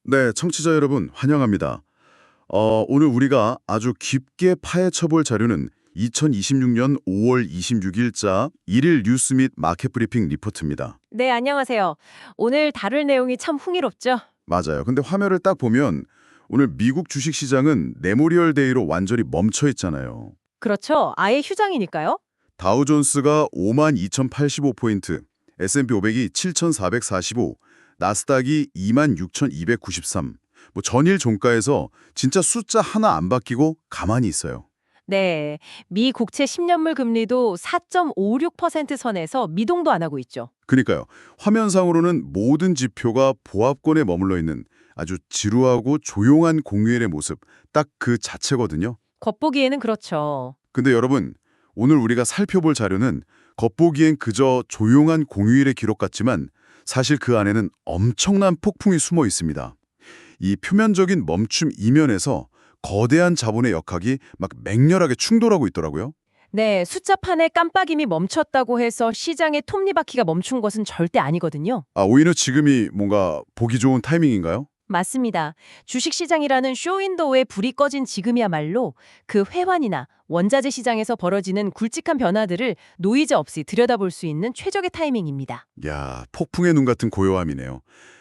네, 청취자 여러분 환영합니다. 오늘 우리가 아주 깊게 파헤쳐볼 자료는 2026년 5월 26일자 일일 뉴스 및 마켓 브리핑 리포트입니다. 네, 안녕하세요. 오늘 다룰 내용이 참 흥미롭죠? 맞아요. 근데 화면을 딱 보면 오늘 미국 주식시장은 메모리얼 데이로 완전히 멈춰 있잖아요. 그렇죠. 아예 휴장이니까요. 다우존스가 52,085포인트, S&P 500이 7,445, 나스닥이 26,293. 전일 종가에서 진짜 숫자 하나 안 바뀌고 가만히 있어요. 네, 미 국채 10년물 금리도 4.56% 선에서 미동도 안 하고 있죠. 그러니까요. 화면상으로는 모든 지표가 보합권에 머물러 있는 아주 지루하고 조용한 공휴일의 모습, 딱 그 자체거든요. 겉보기에는 그렇죠. 근데 여러분, 오늘 우리가 살펴볼 자료는 겉보기엔 그저 조용한 공휴일의 기록 같지만 사실 그 안에는 엄청난 폭풍이 숨어 있습니다. 이 표면적인 멈춤 이면에서 거대한 자본의 역학이 막 맹렬하게 충돌하고 있더라고요. 네, 숫자판에 깜빡임이 멈췄다고 해서 시장의 톱니바퀴가 멈춘 것은 절대 아니거든요. 오히려 지금이 뭔가 보기 좋은 타이밍인가요? 맞습니다. 주식시장이라는 쇼윈도우에 불이 꺼진 지금이야말로 그 회환이나 원자재 시장에서 벌어지는 굵직한 변화들을 노이즈 없이 들여다볼 수 있는 최적의 타이밍입니다. 야, 폭풍의 눈 같은 고요함이네요.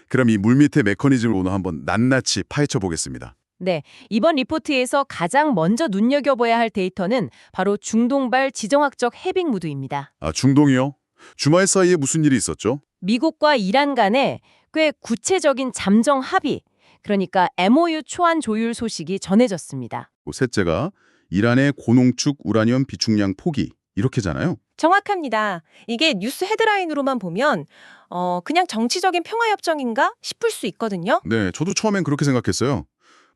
그럼 이 물밑의 메커니즘을 오늘 한번 낱낱이 파헤쳐 보겠습니다. 네, 이번 리포트에서 가장 먼저 눈여겨봐야 할 데이터는 바로 중동발 지정학적 해빙 무드입니다. 중동이요? 주말 사이에 무슨 일이 있었죠? 미국과 이란 간에 꽤 구체적인 잠정 합의, 그러니까 MOU 초안 조율 소식이 전해졌습니다. 셋째가 이란의 고농축 우라늄 비축량 포기 이렇게잖아요. 정확합니다. 이게 뉴스 헤드라인으로만 보면 그냥 정치적인 평화협정인가 싶을 수 있거든요. 네, 저도 처음엔 그렇게 생각했어요.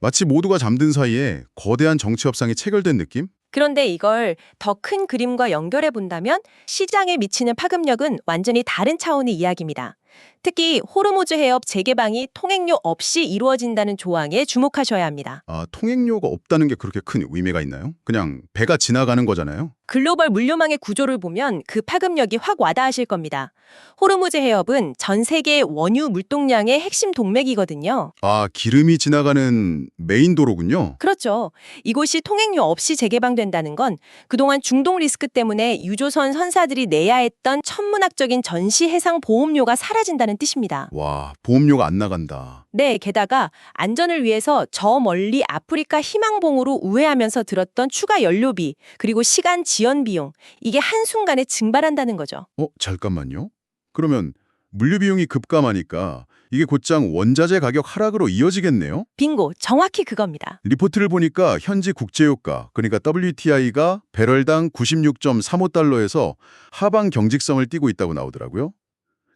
마치 모두가 잠든 사이에 거대한 정치 협상이 체결된 느낌? 그런데 이걸 더 큰 그림과 연결해 본다면 시장에 미치는 파급력은 완전히 다른 차원의 이야기입니다. 특히 호르무즈 해협 재개방이 통행료 없이 이루어진다는 조항에 주목하셔야 합니다. 통행료가 없다는 게 그렇게 큰 의미가 있나요? 그냥 배가 지나가는 거잖아요. 글로벌 물류망의 구조를 보면 그 파급력이 확 와닿으실 겁니다. 호르무즈 해협은 전 세계 원유 물동량의 핵심 동맥이거든요. 기름이 지나가는 메인 도로군요. 그렇죠. 이곳이 통행료 없이 재개방된다는 건 그동안 중동 리스크 때문에 유조선 선사들이 내야 했던 천문학적인 전시 해상 보험료가 사라진다는 뜻입니다. 와, 보험료가 안 나간다. 네, 게다가 안전을 위해서 저 멀리 아프리카 희망봉으로 우회하면서 들었던 추가 연료비, 그리고 시간 지연 비용, 이게 한순간에 증발한다는 거죠. 잠깐만요. 그러면 물류 비용이 급감하니까 이게 곧장 원자재 가격 하락으로 이어지겠네요? 빙고, 정확히 그겁니다. 리포트를 보니까 현지 국제유가, 그러니까 WTI가 배럴당 96.35달러에서 하방 경직성을 띠고 있다고 나오더라고요.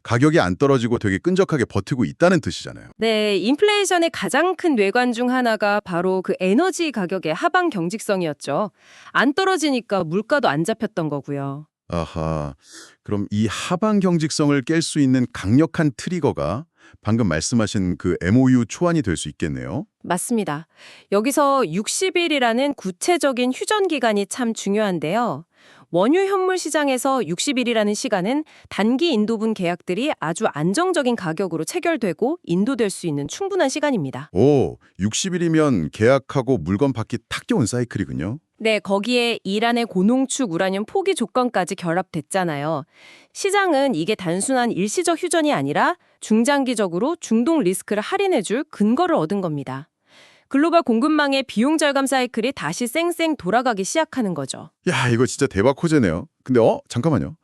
가격이 안 떨어지고 되게 끈적하게 버티고 있다는 뜻이잖아요. 네, 인플레이션의 가장 큰 뇌관 중 하나가 바로 그 에너지 가격의 하방 경직성이었죠. 안 떨어지니까 물가도 안 잡혔던 거고요. 아하, 그럼 이 하방 경직성을 깰 수 있는 강력한 트리거가 방금 말씀하신 그 MOU 초안이 될 수 있겠네요. 맞습니다. 여기서 60일이라는 구체적인 휴전 기간이 참 중요한데요. 원유 현물 시장에서 60일이라는 시간은 단기 인도분 계약들이 아주 안정적인 가격으로 체결되고 인도될 수 있는 충분한 시간입니다. 60일이면 계약하고 물건 받기 탁 좋은 사이클이군요. 네, 거기에 이란의 고농축 우라늄 포기 조건까지 결합됐잖아요. 시장은 이게 단순한 일시적 휴전이 아니라 중장기적으로 중동 리스크를 할인해줄 근거를 얻은 겁니다. 글로벌 공급망의 비용 절감 사이클이 다시 쌩쌩 돌아가기 시작하는 거죠. 야, 이거 진짜 대박 호재네요. 근데 잠깐만요.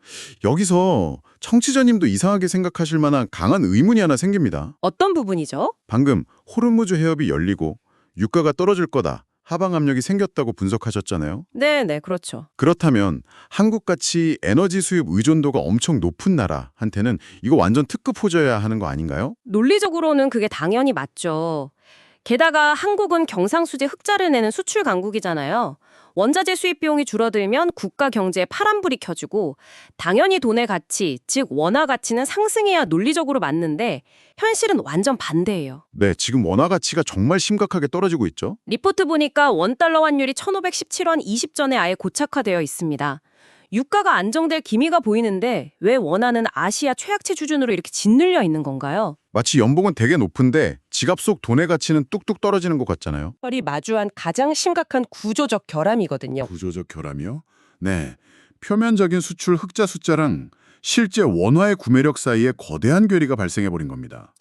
여기서 청취자님도 이상하게 생각하실 만한 강한 의문이 하나 생깁니다. 어떤 부분이죠? 방금 호르무즈 해협이 열리고 유가가 떨어질 거다. 하방 압력이 생겼다고 분석하셨잖아요. 네, 그렇죠. 그렇다면 한국같이 에너지 수입 의존도가 엄청 높은 나라한테는 이거 완전 특급 호재여야 하는 거 아닌가요? 논리적으로는 그게 당연히 맞죠. 게다가 한국은 경상수지 흑자를 내는 수출 강국이잖아요. 원자재 수입 비용이 줄어들면 국가 경제에 파란불이 켜지고 당연히 돈의 가치, 즉 원화 가치는 상승해야 논리적으로 맞는데 현실은 완전 반대예요. 네, 지금 원화 가치가 정말 심각하게 떨어지고 있죠. 리포트 보니까 원달러 환율이 1517원 20전에 아예 고착화되어 있습니다. 유가가 안정될 기미가 보이는데 왜 원화는 아시아 최악체 수준으로 이렇게 짓눌려 있는 건가요? 마치 연봉은 되게 높은데 지갑 속 돈의 가치는 뚝뚝 떨어지는 것 같잖아요. 이 마주한 가장 심각한 구조적 결함이거든요. 구조적 결함이요? 네. 표면적인 수출 흑자 숫자랑 실제 원화의 구매력 사이에 거대한 괴리가 발생해버린 겁니다.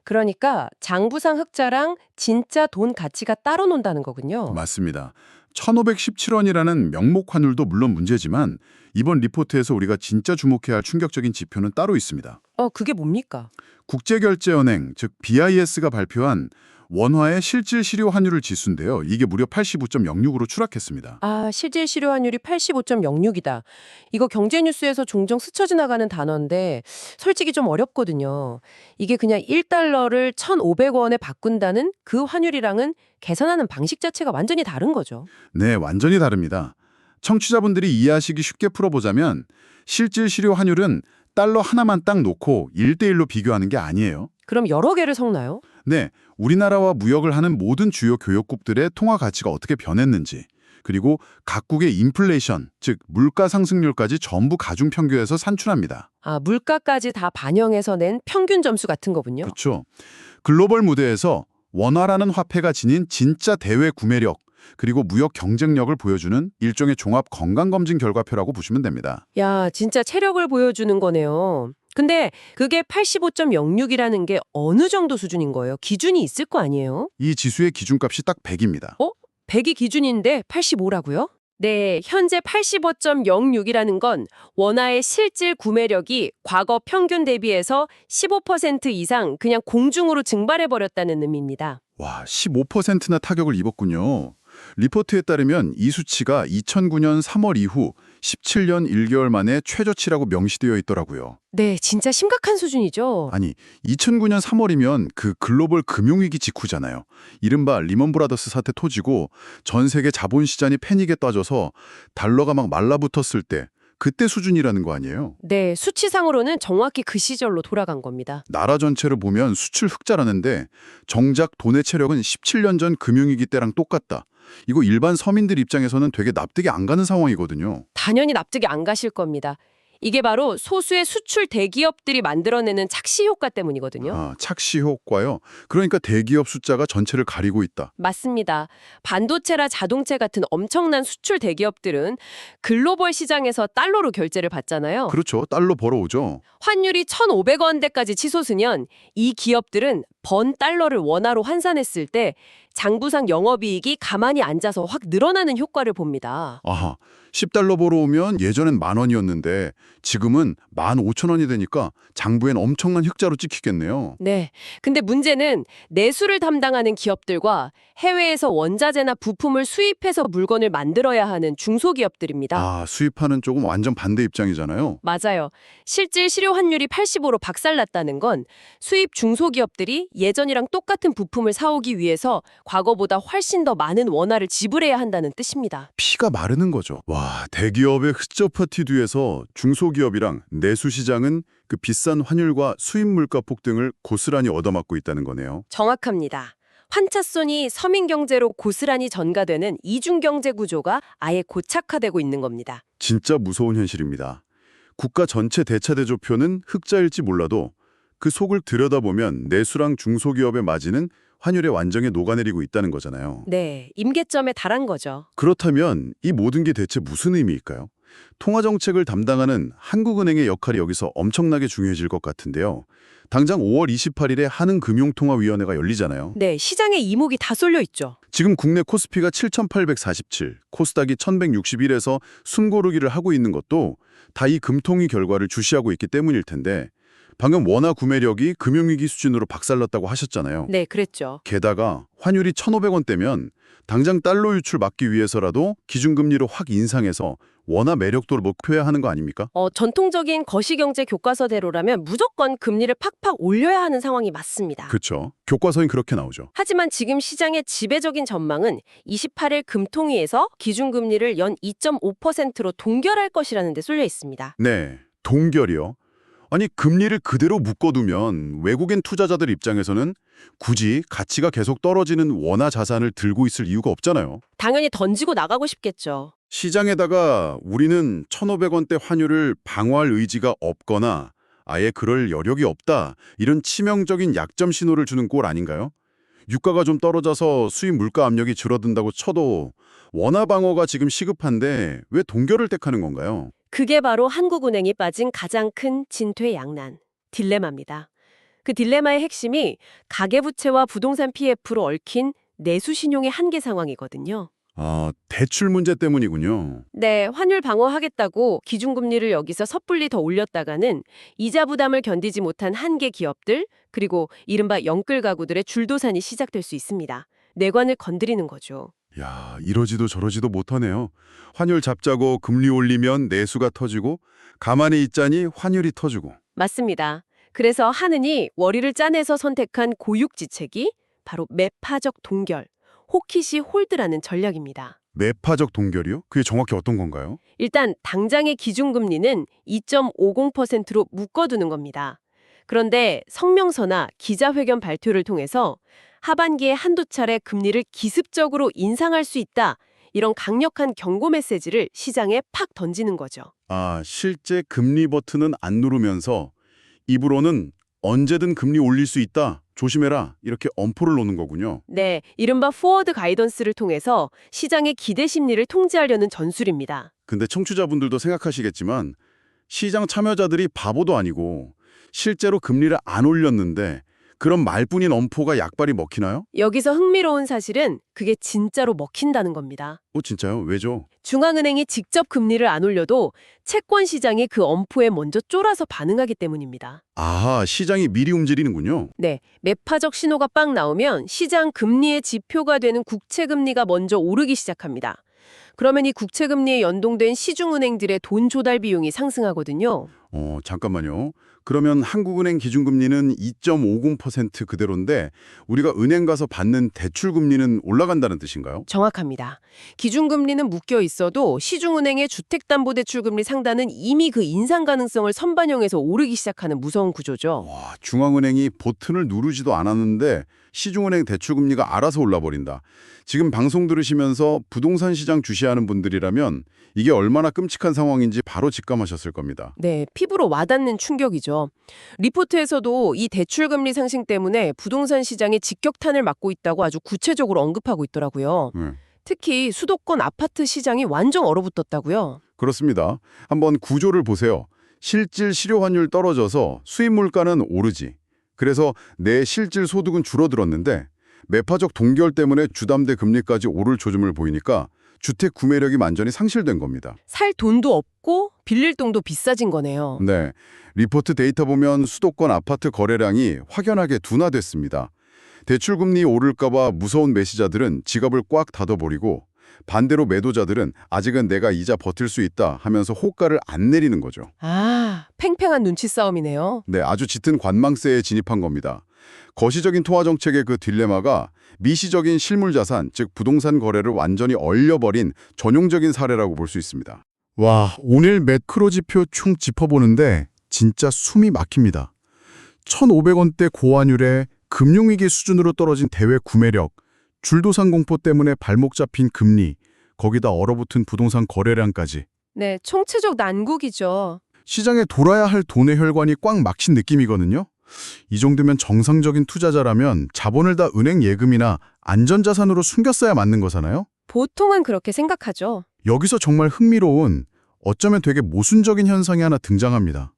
그러니까 장부상 흑자랑 진짜 돈 가치가 따로 논다는 거군요. 맞습니다. 1517원이라는 명목 환율도 물론 문제지만 이번 리포트에서 우리가 진짜 주목해야 할 충격적인 지표는 따로 있습니다. 그게 뭡니까? 국제결제은행, 즉 BIS가 발표한 원화의 실질 실효 환율을 지수인데요. 이게 무려 85.06으로 추락했습니다. 실질 실효 환율이 85.06이다. 이거 경제 뉴스에서 종종 스쳐 지나가는 단어인데 솔직히 좀 어렵거든요. 이게 그냥 1달러를 1,500원에 바꾼다는 그 환율이랑은 계산하는 방식 자체가 완전히 다른 거죠. 네, 완전히 다릅니다. 청취자분들이 이해하시기 쉽게 풀어보자면 실질 실효 환율은 달러 하나만 딱 놓고 1대1로 비교하는 게 아니에요. 그럼 여러 개를 섞나요? 네, 우리나라와 무역을 하는 모든 주요 교역국들의 통화 가치가 어떻게 변했는지, 그리고 각국의 인플레이션, 즉 물가 상승률까지 전부 가중 평균해서 산출합니다. 물가까지 다 반영해서 낸 평균 점수 같은 거군요. 그렇죠. 글로벌 무대에서 원화라는 화폐가 지닌 진짜 대외 구매력, 그리고 무역 경쟁력을 보여주는 일종의 종합 건강검진 결과표라고 보시면 됩니다. 야, 진짜 체력을 보여주는 거네요. 근데 그게 85.06이라는 게 어느 정도 수준인 거예요? 기준이 있을 거 아니에요? 이 지수의 기준값이 딱 100입니다. 100이 기준인데 85라고요? 네, 현재 85.06이라는 건 원화의 실질 구매력이 과거 평균 대비해서 15% 이상 그냥 공중으로 증발해버렸다는 의미입니다. 와, 15%나 타격을 입었군요. 리포트에 따르면 이 수치가 2009년 3월 이후 17년 1개월 만에 최저치라고 명시되어 있더라고요. 네, 진짜 심각한 수준이죠. 아니, 2009년 3월이면 그 글로벌 금융위기 직후잖아요. 이른바 리먼 브라더스 사태 터지고 전 세계 자본시장이 패닉에 빠져서 달러가 막 말라붙었을 때 그때 수준이라는 거 아니에요? 네, 수치상으로는 정확히 그 시절로 돌아간 겁니다. 나라 전체를 보면 수출 흑자라는데 정작 돈의 체력은 17년 전 금융위기 때랑 똑같다. 이거 일반 서민들 입장에서는 되게 납득이 안 가는 상황이거든요. 당연히 납득이 안 가실 겁니다. 이게 바로 소수의 수출 대기업들이 만들어내는 착시 효과 때문이거든요. 착시 효과요? 그러니까 대기업 숫자가 전체를 가리고 있다. 맞습니다. 반도체나 자동차 같은 엄청난 수출 대기업들은 글로벌 시장에서 달러로 결제를 받잖아요. 그렇죠. 달러 벌어오죠. 환율이 1,500원대까지 치솟으면 이 기업들은 번 달러를 원화로 환산했을 때 장부상 영업이익이 가만히 앉아서 확 늘어나는 효과를 봅니다. 아하, 10달러 벌어오면 예전엔 10,000원이었는데 지금은 15,000원이 되니까 장부엔 엄청난 흑자로 찍히겠네요. 네. 근데 문제는 내수를 담당하는 기업들과 해외에서 원자재나 부품을 수입해서 물건을 만들어야 하는 중소기업들입니다. 수입하는 쪽은 완전 반대 입장이잖아요. 맞아요. 실질 실효 환율이 85로 박살났다는 건 수입 중소기업들이 예전이랑 똑같은 부품을 사오기 위해서 과거보다 훨씬 더 많은 원화를 지불해야 한다는 뜻입니다. 피가 마르는 거죠. 와, 대기업의 흑자 파티 뒤에서 중소기업이랑 내수시장은 그 비싼 환율과 수입 물가 폭등을 고스란히 얻어맞고 있다는 거네요. 정확합니다. 환차손이 서민 경제로 고스란히 전가되는 이중경제 구조가 아예 고착화되고 있는 겁니다. 진짜 무서운 현실입니다. 국가 전체 대차대조표는 흑자일지 몰라도 그 속을 들여다보면 내수랑 중소기업의 마진은 환율의 완정에 녹아내리고 있다는 거잖아요. 네, 임계점에 달한 거죠. 그렇다면 이 모든 게 대체 무슨 의미일까요? 통화정책을 담당하는 한국은행의 역할이 여기서 엄청나게 중요해질 것 같은데요. 당장 5월 28일에 한은금융통화위원회가 열리잖아요. 네, 시장에 이목이 다 쏠려 있죠. 지금 국내 코스피가 7,847, 코스닥이 1,161에서 숨고르기를 하고 있는 것도 다 이 금통위 결과를 주시하고 있기 때문일 텐데 방금 원화 구매력이 금융위기 수준으로 박살났다고 하셨잖아요. 네, 그랬죠. 게다가 환율이 1,500원대면 당장 달러 유출 막기 위해서라도 기준금리를 확 인상해서 원화 매력도를 목표해야 하는 거 아닙니까? 전통적인 거시경제 교과서대로라면 무조건 금리를 팍팍 올려야 하는 상황이 맞습니다. 그렇죠. 교과서엔 그렇게 나오죠. 하지만 지금 시장의 지배적인 전망은 28일 금통위에서 기준금리를 연 2.5%로 동결할 것이라는 데 쏠려 있습니다. 네, 동결이요. 아니, 금리를 그대로 묶어두면 외국인 투자자들 입장에서는 굳이 가치가 계속 떨어지는 원화 자산을 들고 있을 이유가 없잖아요. 당연히 던지고 나가고 싶겠죠. 시장에다가 우리는 1,500원대 환율을 방어할 의지가 없거나 아예 그럴 여력이 없다. 이런 치명적인 약점 신호를 주는 꼴 아닌가요? 유가가 좀 떨어져서 수입 물가 압력이 줄어든다고 쳐도 원화 방어가 지금 시급한데 왜 동결을 택하는 건가요? 그게 바로 한국은행이 빠진 가장 큰 진퇴양난, 딜레마입니다. 그 딜레마의 핵심이 가계부채와 부동산 PF로 얽힌 내수신용의 한계 상황이거든요. 아, 대출 문제 때문이군요. 네, 환율 방어하겠다고 기준금리를 여기서 섣불리 더 올렸다가는 이자 부담을 견디지 못한 한계 기업들, 그리고 이른바 영끌 가구들의 줄도산이 시작될 수 있습니다. 내관을 건드리는 거죠. 야, 이러지도 저러지도 못하네요. 환율 잡자고 금리 올리면 내수가 터지고 가만히 있자니 환율이 터지고. 맞습니다. 그래서 한은이 월의를 짜내서 선택한 고육지책이 바로 매파적 동결, 호키시 홀드라는 전략입니다. 매파적 동결이요? 그게 정확히 어떤 건가요? 일단 당장의 기준금리는 2.50%로 묶어두는 겁니다. 그런데 성명서나 기자회견 발표를 통해서 하반기에 한두 차례 금리를 기습적으로 인상할 수 있다. 이런 강력한 경고 메시지를 시장에 팍 던지는 거죠. 아, 실제 금리 버튼은 안 누르면서 입으로는 언제든 금리 올릴 수 있다. 조심해라. 이렇게 엄포를 놓는 거군요. 네, 이른바 포워드 가이던스를 통해서 시장의 기대 심리를 통제하려는 전술입니다. 근데 청취자분들도 생각하시겠지만 시장 참여자들이 바보도 아니고 실제로 금리를 안 올렸는데 그런 말뿐인 엄포가 약발이 먹히나요? 여기서 흥미로운 사실은 그게 진짜로 먹힌다는 겁니다. 진짜요? 왜죠? 중앙은행이 직접 금리를 안 올려도 채권 시장이 그 엄포에 먼저 쫄아서 반응하기 때문입니다. 아하, 시장이 미리 움직이는군요. 네, 매파적 신호가 빵 나오면 시장 금리의 지표가 되는 국채금리가 먼저 오르기 시작합니다. 그러면 이 국채금리에 연동된 시중은행들의 돈 조달 비용이 상승하거든요. 잠깐만요. 그러면 한국은행 기준금리는 2.50% 그대로인데 우리가 은행 가서 받는 대출금리는 올라간다는 뜻인가요? 정확합니다. 기준금리는 묶여 있어도 시중은행의 주택담보대출금리 상단은 이미 그 인상 가능성을 선반영해서 오르기 시작하는 무서운 구조죠. 와, 중앙은행이 버튼을 누르지도 않았는데 시중은행 대출금리가 알아서 올라버린다. 지금 방송 들으시면서 부동산 시장 주시하는 분들이라면 이게 얼마나 끔찍한 상황인지 바로 직감하셨을 겁니다. 네, 피부로 와닿는 충격이죠. 리포트에서도 이 대출금리 상승 때문에 부동산 시장에 직격탄을 맞고 있다고 아주 구체적으로 언급하고 있더라고요. 특히 수도권 아파트 시장이 완전 얼어붙었다고요. 그렇습니다. 한번 구조를 보세요. 실질 실효 환율 떨어져서 수입 물가는 오르지. 그래서 내 실질 소득은 줄어들었는데 매파적 동결 때문에 주담대 금리까지 오를 조짐을 보이니까 주택 구매력이 완전히 상실된 겁니다. 살 돈도 없고 빌릴 돈도 비싸진 거네요. 네, 리포트 데이터 보면 수도권 아파트 거래량이 확연하게 둔화됐습니다. 대출금리 오를까 봐 무서운 매수자들은 지갑을 꽉 닫아버리고 반대로 매도자들은 아직은 내가 이자 버틸 수 있다 하면서 호가를 안 내리는 거죠. 아, 팽팽한 눈치 싸움이네요. 네, 아주 짙은 관망세에 진입한 겁니다. 거시적인 통화 정책의 그 딜레마가 미시적인 실물 자산, 즉 부동산 거래를 완전히 얼려버린 전형적인 사례라고 볼 수 있습니다. 와, 오늘 매크로 지표 총 짚어보는데 진짜 숨이 막힙니다. 1,500원대 고환율에 금융위기 수준으로 떨어진 대외 구매력, 줄도산 공포 때문에 발목 잡힌 금리, 거기다 얼어붙은 부동산 거래량까지. 네, 총체적 난국이죠. 시장에 돌아야 할 돈의 혈관이 꽉 막힌 느낌이거든요. 이 정도면 정상적인 투자자라면 자본을 다 은행 예금이나 안전자산으로 숨겼어야 맞는 거잖아요? 보통은 그렇게 생각하죠. 여기서 정말 흥미로운, 어쩌면 되게 모순적인 현상이 하나 등장합니다.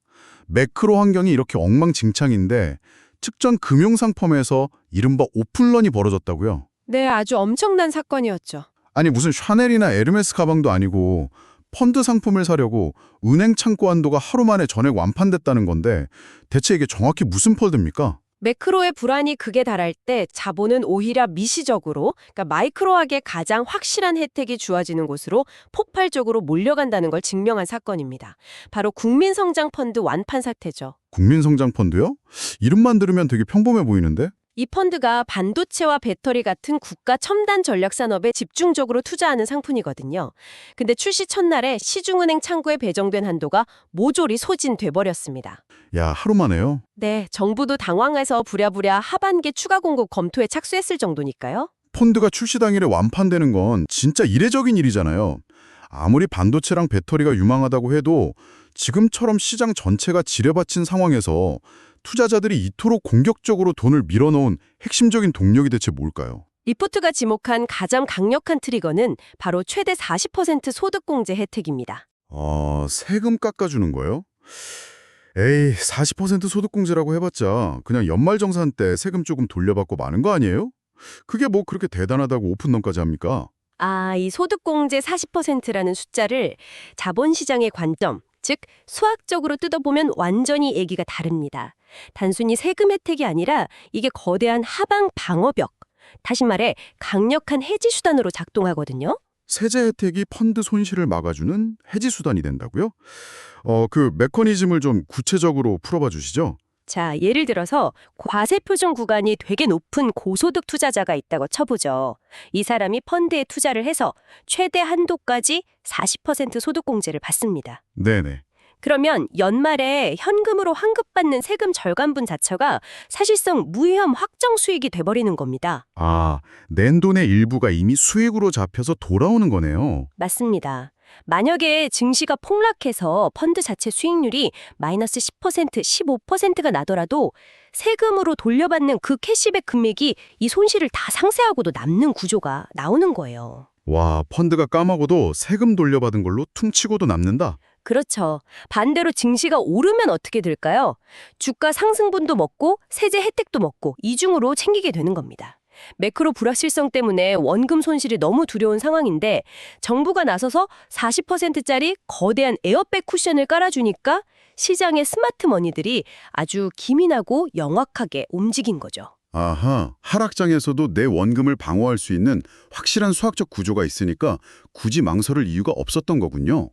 매크로 환경이 이렇게 엉망진창인데 특정 금융상품에서 이른바 오픈런이 벌어졌다고요? 네, 아주 엄청난 사건이었죠. 아니 무슨 샤넬이나 에르메스 가방도 아니고 펀드 상품을 사려고 은행 창고 한도가 하루 만에 전액 완판됐다는 건데 대체 이게 정확히 무슨 펀드입니까? 매크로의 불안이 극에 달할 때 자본은 오히려 미시적으로, 그러니까 마이크로하게 가장 확실한 혜택이 주어지는 곳으로 폭발적으로 몰려간다는 걸 증명한 사건입니다. 바로 국민성장펀드 완판 사태죠. 국민성장펀드요? 이름만 들으면 되게 평범해 보이는데? 이 펀드가 반도체와 배터리 같은 국가 첨단 전략 산업에 집중적으로 투자하는 상품이거든요. 근데 출시 첫날에 시중은행 창구에 배정된 한도가 모조리 소진돼 버렸습니다. 야, 하루 만에요? 네, 정부도 당황해서 부랴부랴 하반기 추가 공급 검토에 착수했을 정도니까요. 펀드가 출시 당일에 완판되는 건 진짜 이례적인 일이잖아요. 아무리 반도체랑 배터리가 유망하다고 해도 지금처럼 시장 전체가 지뢰받친 상황에서 투자자들이 이토록 공격적으로 돈을 밀어넣은 핵심적인 동력이 대체 뭘까요? 리포트가 지목한 가장 강력한 트리거는 바로 최대 40% 소득공제 혜택입니다. 세금 깎아주는 거예요? 에이, 40% 소득공제라고 해봤자 그냥 연말정산 때 세금 조금 돌려받고 마는 거 아니에요? 그게 뭐 그렇게 대단하다고 오픈런까지 합니까? 이 소득공제 40%라는 숫자를 자본시장의 관점, 즉 수학적으로 뜯어보면 완전히 얘기가 다릅니다. 단순히 세금 혜택이 아니라 이게 거대한 하방 방어벽, 다시 말해 강력한 해지 수단으로 작동하거든요. 세제 혜택이 펀드 손실을 막아주는 해지 수단이 된다고요? 그 메커니즘을 좀 구체적으로 풀어봐 주시죠. 자, 예를 들어서 과세 표준 구간이 되게 높은 고소득 투자자가 있다고 쳐보죠. 이 사람이 펀드에 투자를 해서 최대 한도까지 40% 소득공제를 받습니다. 네네. 그러면 연말에 현금으로 환급받는 세금 절감분 자체가 사실상 무위험 확정 수익이 돼버리는 겁니다. 낸 돈의 일부가 이미 수익으로 잡혀서 돌아오는 거네요. 맞습니다. 만약에 증시가 폭락해서 펀드 자체 수익률이 마이너스 10%, 15%가 나더라도 세금으로 돌려받는 그 캐시백 금액이 이 손실을 다 상쇄하고도 남는 구조가 나오는 거예요. 와, 펀드가 까먹어도 세금 돌려받은 걸로 퉁치고도 남는다? 그렇죠. 반대로 증시가 오르면 어떻게 될까요? 주가 상승분도 먹고 세제 혜택도 먹고 이중으로 챙기게 되는 겁니다. 매크로 불확실성 때문에 원금 손실이 너무 두려운 상황인데 정부가 나서서 40%짜리 거대한 에어백 쿠션을 깔아주니까 시장의 스마트 머니들이 아주 기민하고 영악하게 움직인 거죠. 아하, 하락장에서도 내 원금을 방어할 수 있는 확실한 수학적 구조가 있으니까 굳이 망설일 이유가 없었던 거군요.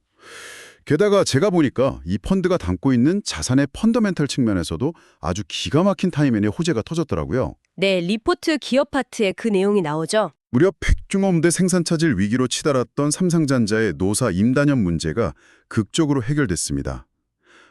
게다가 제가 보니까 이 펀드가 담고 있는 자산의 펀더멘털 측면에서도 아주 기가 막힌 타이밍에 호재가 터졌더라고요. 네, 리포트 기업 파트에 그 내용이 나오죠. 무려 백중엄대 생산 차질 위기로 치달았던 삼성전자의 노사 임단협 문제가 극적으로 해결됐습니다.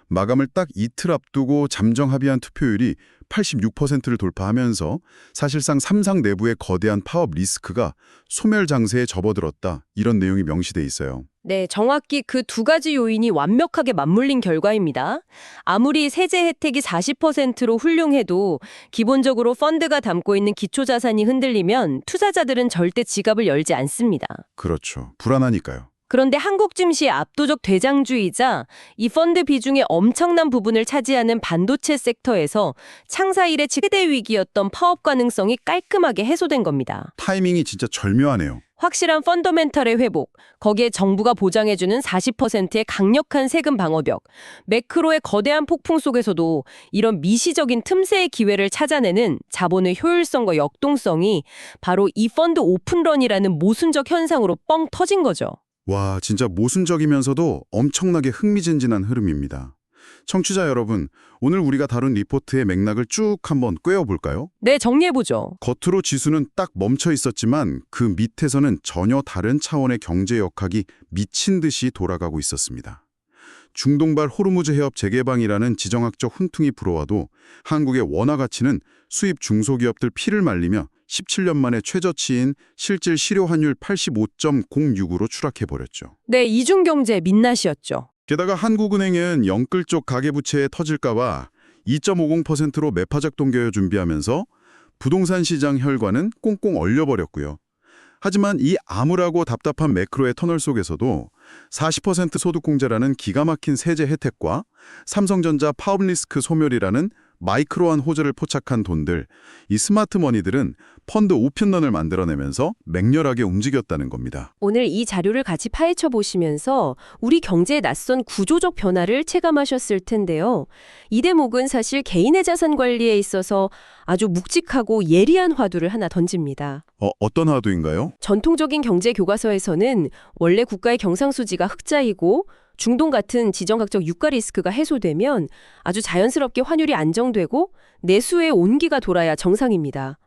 마감을 딱 이틀 앞두고 잠정 합의한 투표율이 86%를 돌파하면서 사실상 삼상 내부의 거대한 파업 리스크가 소멸 장세에 접어들었다. 이런 내용이 명시돼 있어요. 네, 정확히 그 두 가지 요인이 완벽하게 맞물린 결과입니다. 아무리 세제 혜택이 40%로 훌륭해도 기본적으로 펀드가 담고 있는 기초자산이 흔들리면 투자자들은 절대 지갑을 열지 않습니다. 그렇죠. 불안하니까요. 그런데 한국 증시의 압도적 대장주이자 이 펀드 비중의 엄청난 부분을 차지하는 반도체 섹터에서 창사 이래 최대 위기였던 파업 가능성이 깔끔하게 해소된 겁니다. 타이밍이 진짜 절묘하네요. 확실한 펀더멘털의 회복, 거기에 정부가 보장해주는 40%의 강력한 세금 방어벽, 매크로의 거대한 폭풍 속에서도 이런 미시적인 틈새의 기회를 찾아내는 자본의 효율성과 역동성이 바로 이 펀드 오픈런이라는 모순적 현상으로 뻥 터진 거죠. 와, 진짜 모순적이면서도 엄청나게 흥미진진한 흐름입니다. 청취자 여러분, 오늘 우리가 다룬 리포트의 맥락을 쭉 한번 꿰어볼까요? 네, 정리해보죠. 겉으로 지수는 딱 멈춰 있었지만 그 밑에서는 전혀 다른 차원의 경제 역학이 미친 듯이 돌아가고 있었습니다. 중동발 호르무즈 해협 재개방이라는 지정학적 훈퉁이 불어와도 한국의 원화 가치는 수입 중소기업들 피를 말리며 17년 만에 최저치인 실질 실효 환율 85.06으로 추락해버렸죠. 네, 이중경제 민낯이었죠. 게다가 한국은행은 영끌 쪽 가계부채에 터질까 봐 2.50%로 매파적 동결 준비하면서 부동산 시장 혈관은 꽁꽁 얼려버렸고요. 하지만 이 암울하고 답답한 매크로의 터널 속에서도 40% 소득공제라는 기가 막힌 세제 혜택과 삼성전자 파업 리스크 소멸이라는 마이크로한 호재를 포착한 돈들, 이 스마트 머니들은 펀드 우편론을 만들어내면서 맹렬하게 움직였다는 겁니다. 오늘 이 자료를 같이 파헤쳐 보시면서 우리 경제의 낯선 구조적 변화를 체감하셨을 텐데요. 이 대목은 사실 개인의 자산 관리에 있어서 아주 묵직하고 예리한 화두를 하나 던집니다. 어떤 화두인가요? 전통적인 경제 교과서에서는 원래 국가의 경상수지가 흑자이고 중동 같은 지정학적 유가 리스크가 해소되면 아주 자연스럽게 환율이 안정되고 내수의 온기가 돌아야 정상입니다.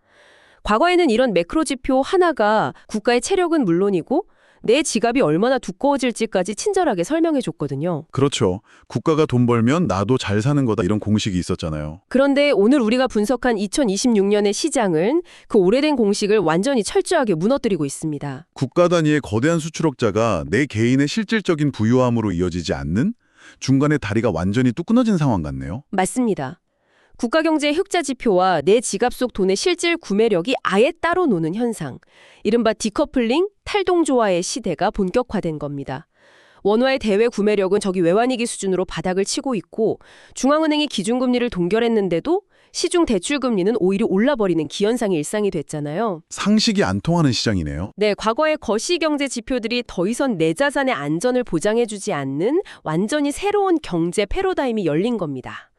과거에는 이런 매크로 지표 하나가 국가의 체력은 물론이고 내 지갑이 얼마나 두꺼워질지까지 친절하게 설명해 줬거든요. 그렇죠. 국가가 돈 벌면 나도 잘 사는 거다 이런 공식이 있었잖아요. 그런데 오늘 우리가 분석한 2026년의 시장은 그 오래된 공식을 완전히 철저하게 무너뜨리고 있습니다. 국가 단위의 거대한 수출업자가 내 개인의 실질적인 부유함으로 이어지지 않는 중간에 다리가 완전히 뚝 끊어진 상황 같네요. 맞습니다. 국가경제의 흑자 지표와 내 지갑 속 돈의 실질 구매력이 아예 따로 노는 현상. 이른바 디커플링, 탈동조화의 시대가 본격화된 겁니다. 원화의 대외 구매력은 저기 외환위기 수준으로 바닥을 치고 있고 중앙은행이 기준금리를 동결했는데도 시중 대출금리는 오히려 올라버리는 기현상이 일상이 됐잖아요. 상식이 안 통하는 시장이네요. 네, 과거의 거시경제 지표들이 더 이상 내 자산의 안전을 보장해주지 않는 완전히 새로운 경제 패러다임이 열린 겁니다.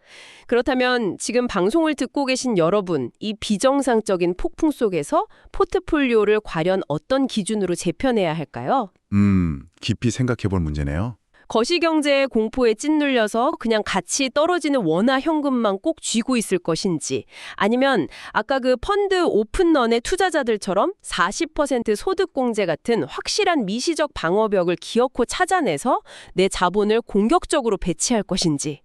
그렇다면 지금 방송을 듣고 계신 여러분, 이 비정상적인 폭풍 속에서 포트폴리오를 과연 어떤 기준으로 재편해야 할까요? 깊이 생각해 볼 문제네요. 거시경제의 공포에 찐눌려서 그냥 가치 떨어지는 원화 현금만 꼭 쥐고 있을 것인지, 아니면 아까 그 펀드 오픈런의 투자자들처럼 40% 소득공제 같은 확실한 미시적 방어벽을 기어코 찾아내서 내 자본을 공격적으로 배치할 것인지,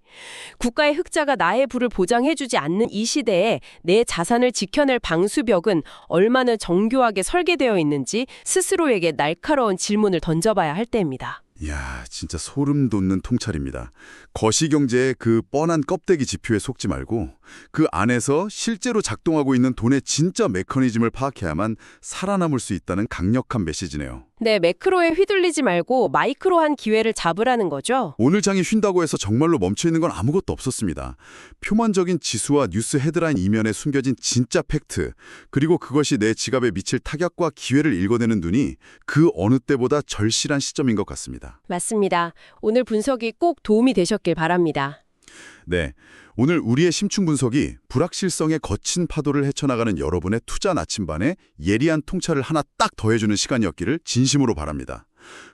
국가의 흑자가 나의 부를 보장해주지 않는 이 시대에 내 자산을 지켜낼 방수벽은 얼마나 정교하게 설계되어 있는지 스스로에게 날카로운 질문을 던져봐야 할 때입니다. 이야, 진짜 소름 돋는 통찰입니다. 거시경제의 그 뻔한 껍데기 지표에 속지 말고 그 안에서 실제로 작동하고 있는 돈의 진짜 메커니즘을 파악해야만 살아남을 수 있다는 강력한 메시지네요. 네, 매크로에 휘둘리지 말고 마이크로한 기회를 잡으라는 거죠. 오늘 장이 쉰다고 해서 정말로 멈춰있는 건 아무것도 없었습니다. 표면적인 지수와 뉴스 헤드라인 이면에 숨겨진 진짜 팩트, 그리고 그것이 내 지갑에 미칠 타격과 기회를 읽어내는 눈이 그 어느 때보다 절실한 시점인 것 같습니다. 맞습니다. 오늘 분석이 꼭 도움이 되셨길 바랍니다. 네, 오늘 우리의 심층 분석이 불확실성의 거친 파도를 헤쳐나가는 여러분의 투자 나침반에 예리한 통찰을 하나 딱 더해주는 시간이었기를 진심으로 바랍니다.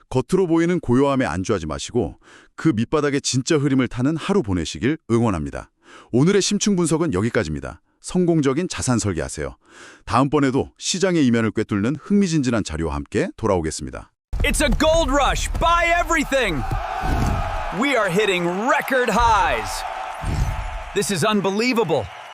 겉으로 보이는 고요함에 안주하지 마시고 그 밑바닥의 진짜 흐름을 타는 하루 보내시길 응원합니다. 오늘의 심층 분석은 여기까지입니다. 성공적인 자산 설계하세요. 다음번에도 시장의 이면을 꿰뚫는 흥미진진한 자료와 함께 돌아오겠습니다. It's a gold rush. Buy everything. We are hitting record highs. This is unbelievable.